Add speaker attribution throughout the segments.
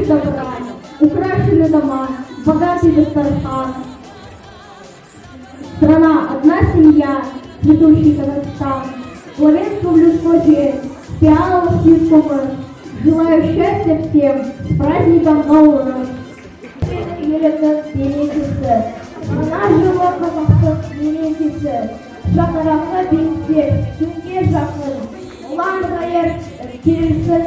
Speaker 1: добра, украшены дома, богатый Дастархан. Страна, одна семья, цветущий Казахстан. Главенство в людской фиалов цветковых. Желаю счастья всем, с праздником Новый год. Ана жылы Қазақтың мерекесі, шаңыраққа биіктер, күнге жақын, ұлан ғайыр келсін.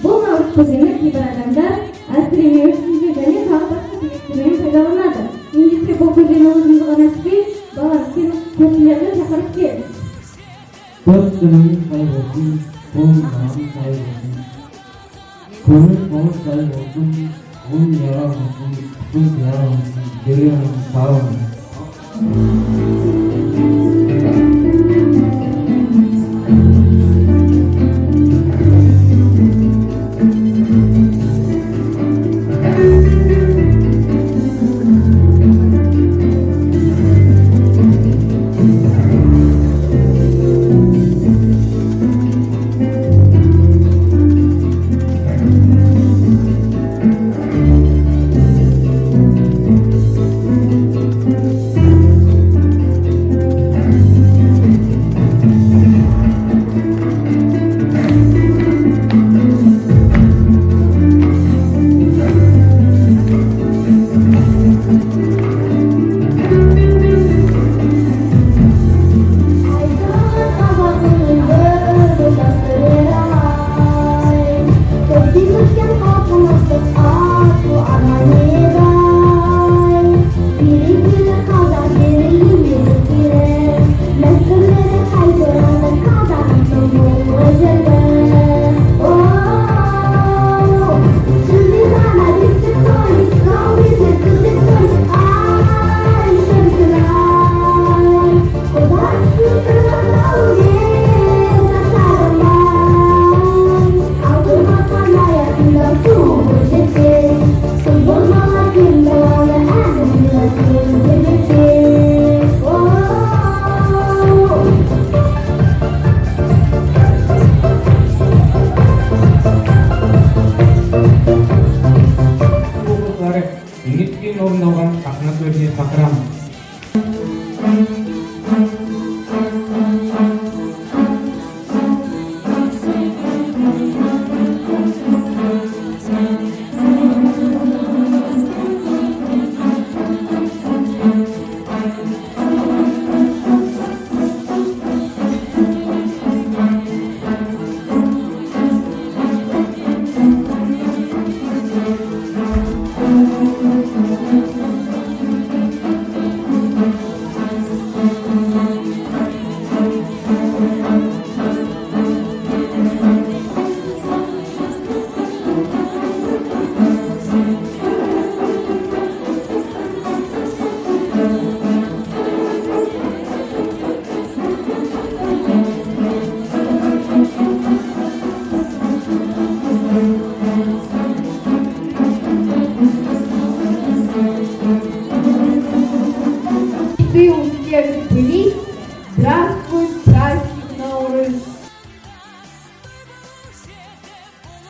Speaker 1: Бұл наурыз көзені кейбір адамдар әсіреме өткізуге және тағы басқа себептермен пайдаланады. Ендеше бұл көзені өзіңіз ғана істей, балам, сен көршілерді шақырып кел.
Speaker 2: Көз күніңіз сай болсын, қолыңыз сай болсын. Көңіл қоңыз сай болсын, ұлың яра болсын, құтың яра болсын, дегенің сау болсын.
Speaker 3: орындауған сахна төріне шақырамын.